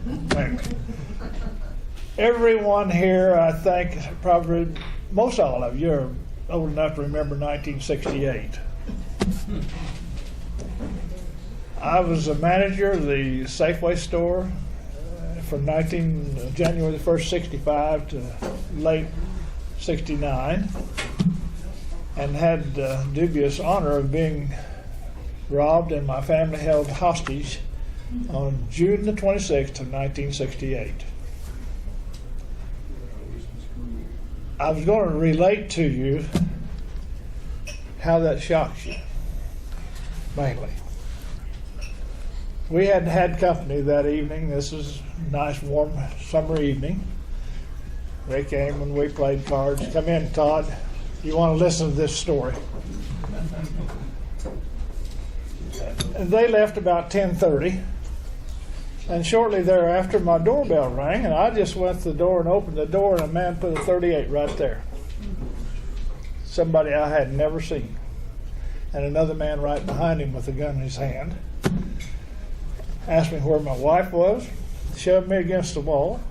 Anyway, everyone here, I think, probably most all of you are old enough to remember 1968. I was a manager of the Safeway Store from January the 1st, 65 to late 69, and had the dubious honor of being robbed and my family held hostage on June the 26th of 1968. I was going to relate to you how that shocks you, mainly. We hadn't had company that evening. This was a nice warm summer evening. They came and we played cards. Come in, Todd. You want to listen to this story. And they left about 10:30. And shortly thereafter, my doorbell rang, and I just went to the door and opened the door, and a man put a .38 right there. Somebody I had never seen. And another man right behind him with a gun in his hand. Asked me where my wife was, shoved me against the wall.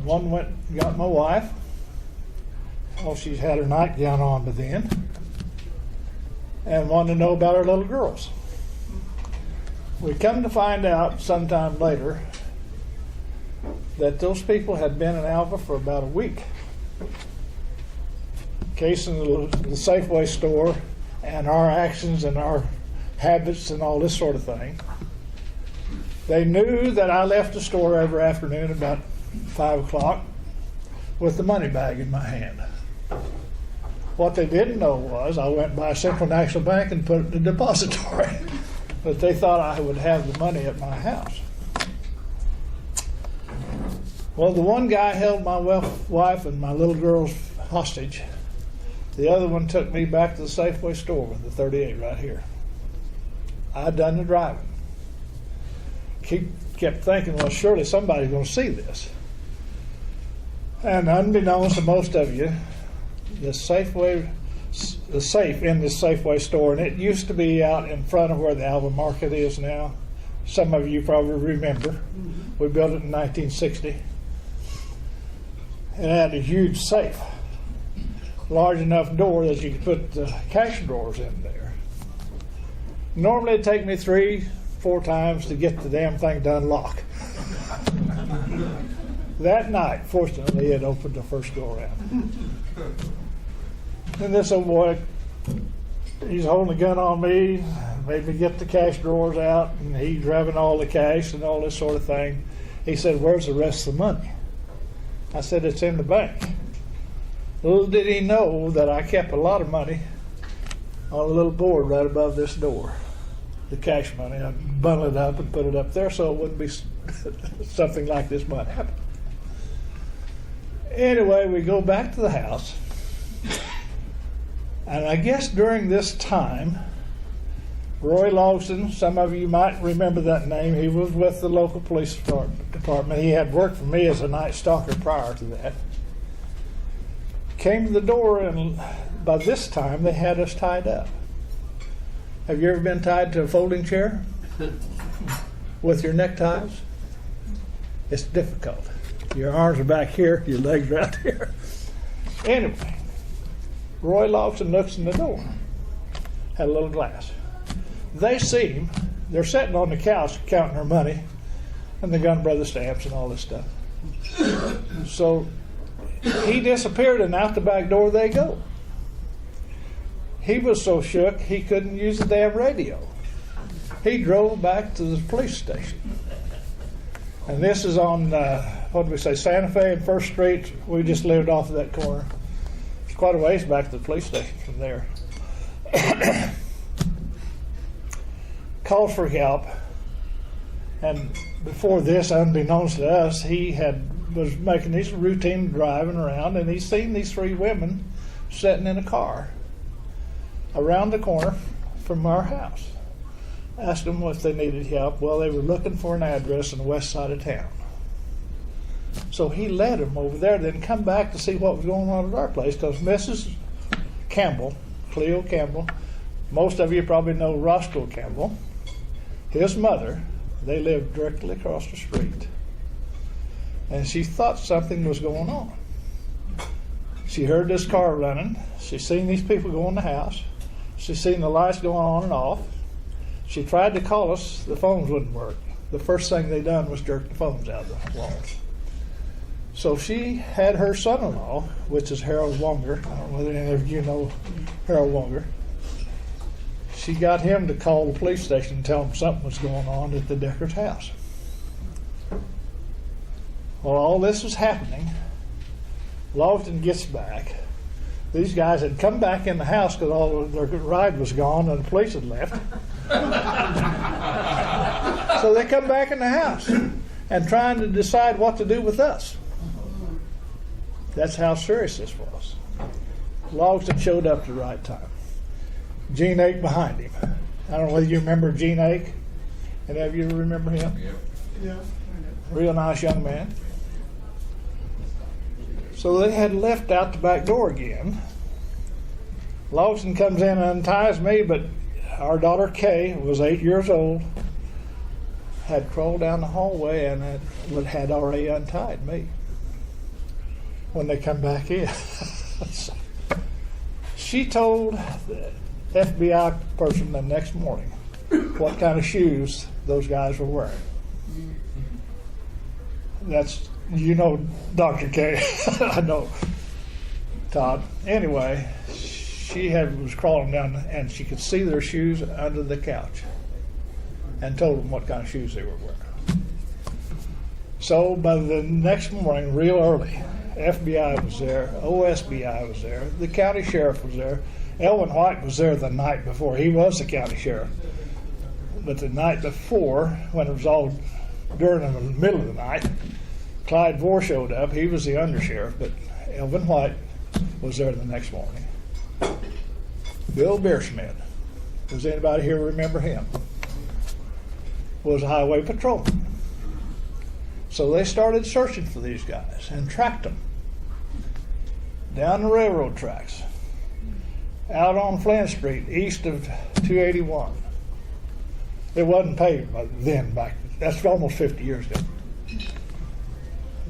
One went and got my wife. Well, she's had her nightgown on by then. And wanted to know about her little girls. We come to find out sometime later that those people had been in Alva for about a week, casing the Safeway store and our actions and our habits and all this sort of thing. They knew that I left the store every afternoon about 5 o'clock with the money bag in my hand. What they didn't know was I went by Central National Bank and put it in the depository. But they thought I would have the money at my house. Well, the one guy held my wife and my little girls hostage. The other one took me back to the Safeway store with the .38 right here. I'd done the driving. Kept thinking, well, surely somebody's going to see this. And unbeknownst to most of you, the safe in this Safeway store, and it used to be out in front of where the Alva Market is now. Some of you probably remember. Mm-hmm. We built it in 1960. It had a huge safe, large enough door that you could put the cash drawers in there. Normally it'd take me 3-4 times to get the damn thing to unlock. That night, fortunately, it opened the first go around. And this old boy, he's holding a gun on me, made me get the cash drawers out, and he's grabbing all the cash and all this sort of thing. He said, "Where's the rest of the money?" I said, "It's in the bank." Little did he know that I kept a lot of money on a little board right above this door. The cash money. I bundled it up and put it up there so it wouldn't be something like this might happen. Anyway, we go back to the house. And I guess during this time, Roy Lawson, some of you might remember that name, he was with the local police department. He had worked for me as a night stalker prior to that. Came to the door, and by this time they had us tied up. Have you ever been tied to a folding chair with your neckties? It's difficult. Your arms are back here, your legs are out here. Anyway, Roy Lawson looks in the door, had a little glass. They see him. They're sitting on the couch counting their money and the Gun Brother stamps and all this stuff. So he disappeared, and out the back door they go. He was so shook he couldn't use the damn radio. He drove back to the police station. And this is on, Santa Fe and 1st Street. We just lived off of that corner. It's quite a ways back to the police station from there. Calls for help. And before this, unbeknownst to us, he was making these routine driving around, and he's seen these 3 women sitting in a car around the corner from our house. Asked them if they needed help. Well, they were looking for an address on the west side of town. So he led them over there, then come back to see what was going on at our place, because Mrs. Campbell, Cleo Campbell, most of you probably know Roscoe Campbell, his mother, They lived directly across the street. And she thought something was going on. She heard this car running. She seen these people go in the house. She seen the lights going on and off. She tried to call us. The phones wouldn't work. The first thing they done was jerk the phones out of the walls. So she had her son-in-law, which is Harold Wonger. I don't know whether any of you know Harold Wonger. She got him to call the police station and tell them something was going on at the Decker's house. Well, all this was happening. Lofton gets back. These guys had come back in the house because all of their ride was gone and the police had left. So they come back in the house and trying to decide what to do with us. That's how serious this was. Lofton showed up at the right time. Gene Ake behind him. I don't know whether you remember Gene Ake. Any of you remember him? Yep. Yeah. Real nice young man. So they had left out the back door again. Lawson comes in and unties me, but our daughter Kay was 8 years old, had crawled down the hallway and had already untied me when they come back in. She told the FBI person the next morning what kind of shoes those guys were wearing. That's, you know, Dr. K. I know, Todd. Anyway, she was crawling down and she could see their shoes under the couch and told them what kind of shoes they were wearing. So by the next morning, real early, FBI was there, OSBI was there, the county sheriff was there. Elvin White was there the night before. He was the county sheriff. But the night before, when it was all during the middle of the night, Clyde Vore showed up. He was the undersheriff, but Elvin White was there the next morning. Bill Beersmith, does anybody here remember him? Was a highway patrolman. So they started searching for these guys and tracked them down the railroad tracks, out on Flint Street, east of 281. It wasn't paved by then, that's almost 50 years ago.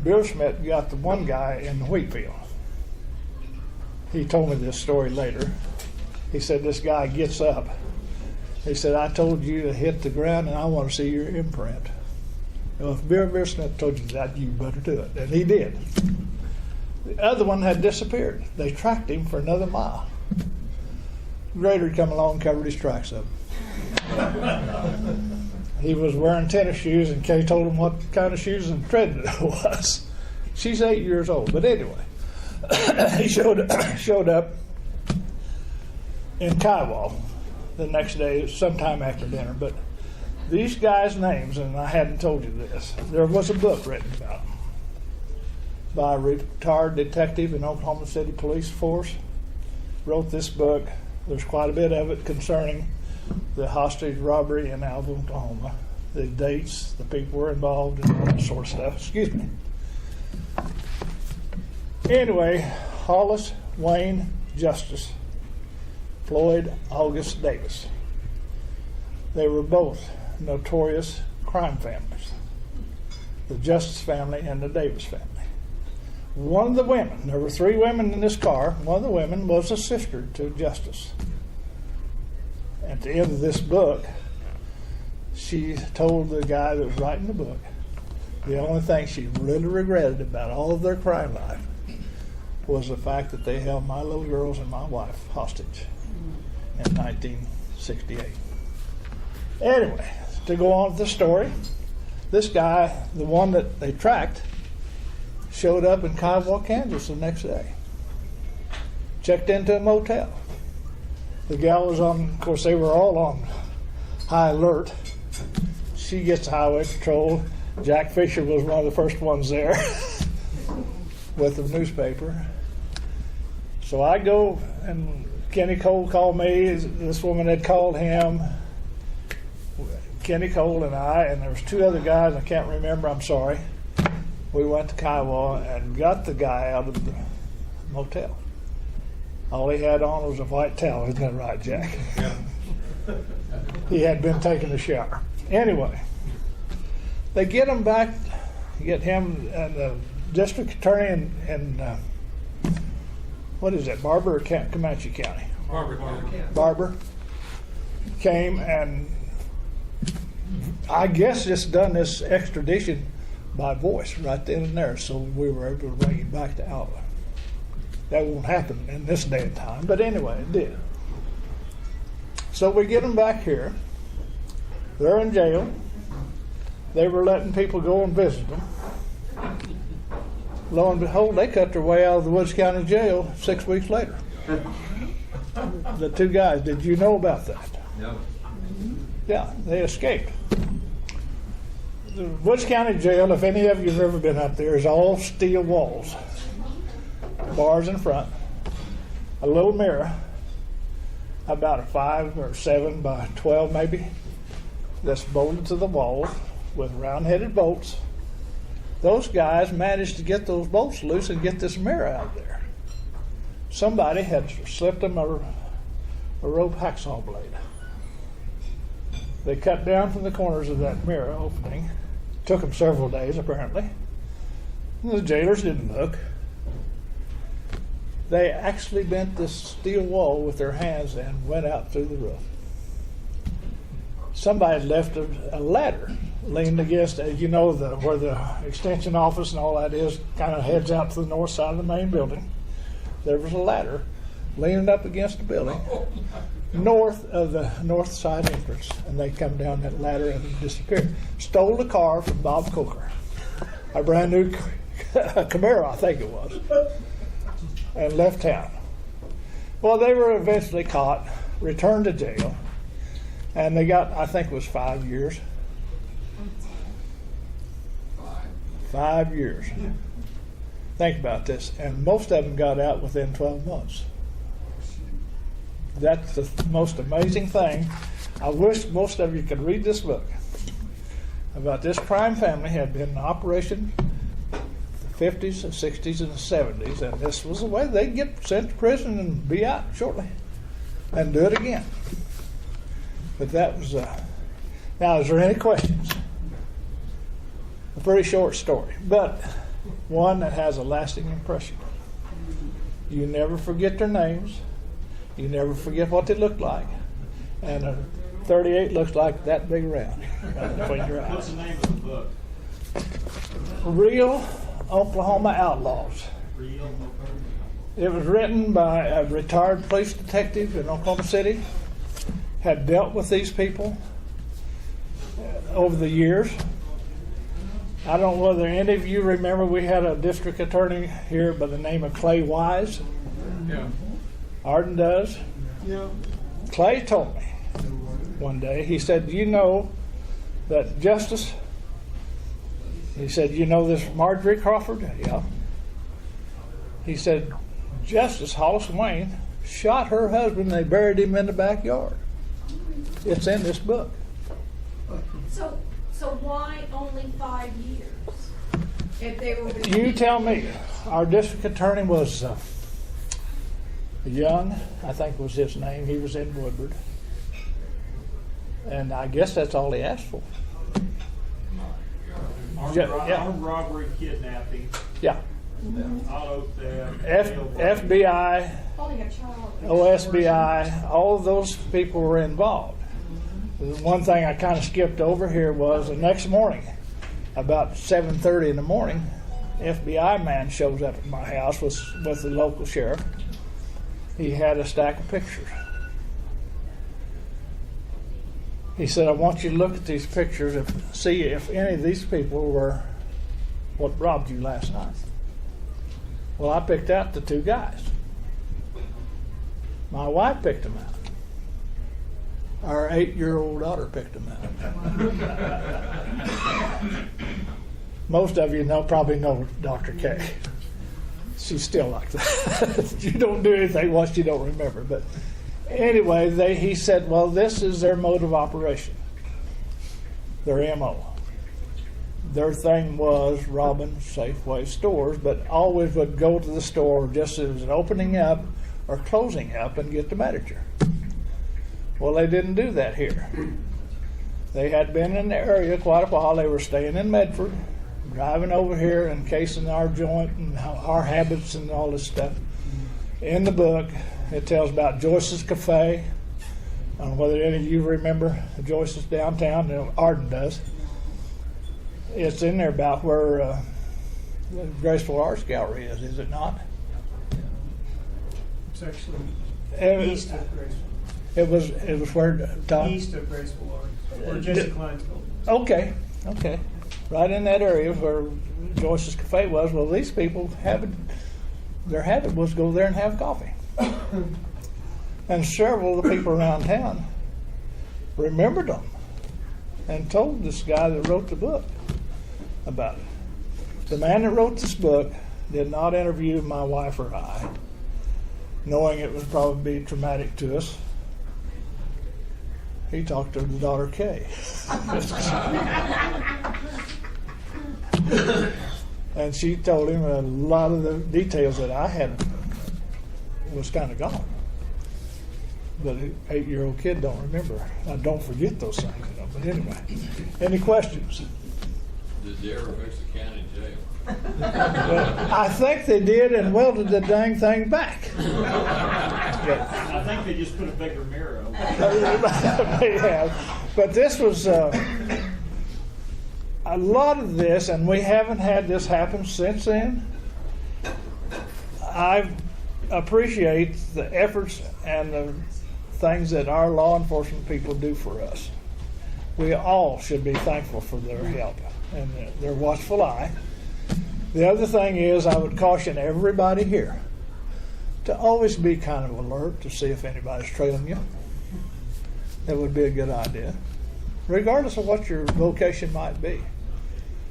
Bill Schmidt got the one guy in the wheat field. He told me this story later. He said this guy gets up. He said, I told you to hit the ground and I want to see your imprint. Well, if Bill Smith told you that, you better do it. And he did. The other one had disappeared. They tracked him for another mile. Grader come along and covered his tracks up. He was wearing tennis shoes, and Kay told him what kind of shoes and tread it was. She's 8 years old, but anyway, he showed up in Kiowa the next day, sometime after dinner. But these guys' names, and I hadn't told you this, there was a book written about them by a retired detective in Oklahoma City Police Force. Wrote this book. There's quite a bit of it concerning the hostage robbery in Alva, Oklahoma, the dates, the people were involved, and all that sort of stuff. Excuse me. Anyway, Hollis, Wayne, Justice, Floyd, August Davis. They were both notorious crime families, the Justice family and the Davis family. One of the women, there were 3 women in this car, one of the women was a sister to Justice. At the end of this book, she told the guy that was writing the book the only thing she really regretted about all of their crime life was the fact that they held my little girls and my wife hostage in 1968. Anyway, to go on with the story, this guy, the one that they tracked, showed up in Kiowa, Kansas the next day. Checked into a motel. The gal was on, of course, they were all on high alert. She gets highway patrol. Jack Fisher was one of the first ones there with the newspaper. So I go, and Kenny Cole called me. This woman had called him. Kenny Cole and I, and there was 2 other guys, I can't remember, I'm sorry. We went to Kiowa and got the guy out of the motel. All he had on was a white towel, isn't that right, Jack? Yeah. He had been taking a shower. Anyway, They get him back, get him and the district attorney in what is it, Barber or Comanche County? Barber came and I guess just done this extradition by voice right then and there, so we were able to bring him back to Alva. That won't happen in this day and time, but anyway, it did. So we get them back here. They're in jail. They were letting people go and visit them. Lo and behold, they cut their way out of the Woods County Jail 6 weeks later. The two guys, did you know about that? No. Yeah, they escaped. The Woods County Jail, if any of you have ever been up there, is all steel walls. Bars in front. A little mirror, about a 5 or 7 by 12 maybe, that's bolted to the wall with round-headed bolts. Those guys managed to get those bolts loose and get this mirror out of there. Somebody had slipped them a rope hacksaw blade. They cut down from the corners of that mirror opening. Took them several days, apparently. And the jailers didn't look. They actually bent this steel wall with their hands and went out through the roof. Somebody left a ladder leaned against, you know, where the extension office and all that is, kind of heads out to the north side of the main building. There was a ladder leaning up against the building, north of the north side entrance, and they come down that ladder and disappeared. Stole the car from Bob Coker, a brand new Camaro, I think it was, and left town. Well, they were eventually caught, returned to jail, and they got, I think it was 5 years. 5 years. Think about this. And most of them got out within 12 months. That's the most amazing thing. I wish most of you could read this book about this crime family. Had been in operation the 50s, the 60s, and the 70s, and this was the way they'd get sent to prison and be out shortly and do it again. But that was, now is there any questions? A pretty short story, but one that has a lasting impression. You never forget their names. You never forget what they looked like. And a 38 looks like that big around between your eyes. What's the name of the book? Real Oklahoma Outlaws. It was written by a retired police detective in Oklahoma City. Had dealt with these people over the years. I don't know whether any of you remember, we had a district attorney here by the name of Clay Wise. Yeah. Arden does. Yeah. Clay told me one day, he said, you know that Justice, he said, you know this Marjorie Crawford? Yeah. He said, Justice Hollis Wayne shot her husband and they buried him in the backyard. It's in this book. So why only 5 years? If they were You tell me. Our district attorney was Young, I think was his name. He was in Woodward. And I guess that's all he asked for. Armed robbery, kidnapping, Yeah. auto theft, FBI, holding a child. OSBI, all of those people were involved. The one thing I kind of skipped over here was the next morning, about 7:30 in the morning, FBI man shows up at my house with the local sheriff. He had a stack of pictures. He said, I want you to look at these pictures and see if any of these people were what robbed you last night. Well, I picked out the 2 guys. My wife picked them out. Our 8-year-old daughter picked them out. Most of you probably know Dr. K. She's still like that. You don't do anything once you don't remember. But anyway, he said, well, this is their mode of operation, their MO. Their thing was robbing Safeway stores, but always would go to the store just as it was opening up or closing up and get the manager. Well, they didn't do that here. They had been in the area quite a while. They were staying in Medford, driving over here and casing our joint and our habits and all this stuff. In the book, it tells about Joyce's Cafe. I don't know whether any of you remember Joyce's downtown. Arden does. It's in there about where the Graceful Arts Gallery is it not? It's actually It east of Graceful. It was where Tom. East of Graceful Arts, where Jesse Klein's building. Okay. Right in that area where Joyce's Cafe was. Well, these people their habit was to go there and have coffee. And several of the people around town remembered them and told this guy that wrote the book about it. The man that wrote this book did not interview my wife or I, knowing it would probably be traumatic to us. He talked to the daughter Kay. And she told him a lot of the details that I had was kind of gone. But an 8-year-old kid don't remember. I don't forget those things, you know. But anyway, any questions? Did they ever fix the county jail? Well, I think they did and welded the dang thing back. Yeah. I think they just put a bigger mirror over it. They have. But this was a lot of this, and we haven't had this happen since then. I appreciate the efforts and the things that our law enforcement people do for us. We all should be thankful for their help and their watchful eye. The other thing is, I would caution everybody here to always be kind of alert to see if anybody's trailing you. That would be a good idea, regardless of what your vocation might be.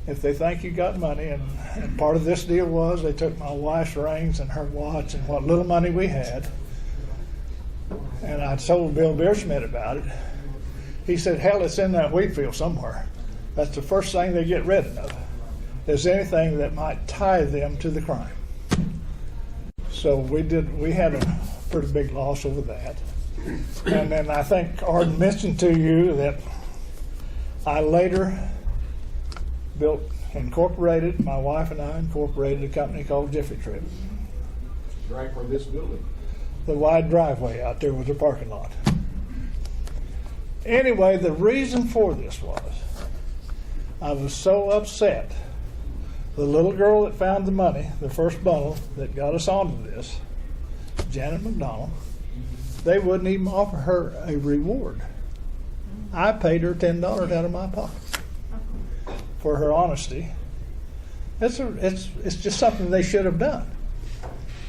If they think you got money, and part of this deal was they took my wife's rings and her watch and what little money we had, and I told Bill Beerschmidt about it. He said, hell, it's in that wheat field somewhere. That's the first thing they get rid of, is anything that might tie them to the crime. So we had a pretty big loss over that. And then I think Arden mentioned to you that I later incorporated, my wife and I incorporated a company called Jiffy Trip. Right for this building. The wide driveway out there was a parking lot. Anyway, the reason for this was I was so upset. The little girl that found the money, the first bundle that got us onto this, Janet McDonald, they wouldn't even offer her a reward. I paid her $10 out of my pocket for her honesty. It's just something they should have done.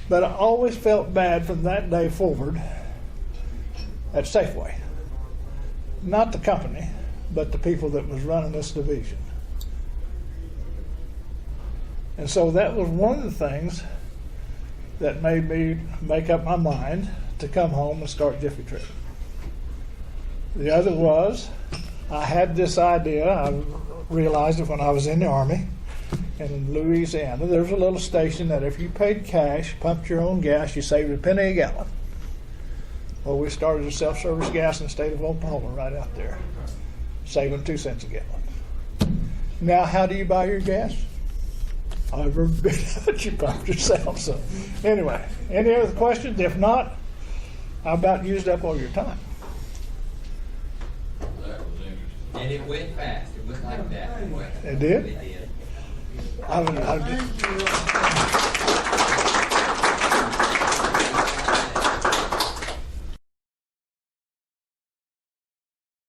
But I always felt bad from that day forward at Safeway. Not the company, but the people that was running this division. And so that was one of the things that made me make up my mind to come home and start Jiffy Trip. The other was, I had this idea, I realized it when I was in the Army in Louisiana. There's a little station that if you paid cash, pumped your own gas, you saved a penny a gallon. Well, we started a self-service gas in the state of Oklahoma right out there, saving 2 cents a gallon. Now, how do you buy your gas? However bit that you pump yourself. So anyway, any other questions? If not, I about used up all your time. That was interesting. And it went fast. It went like that. It did? It did. I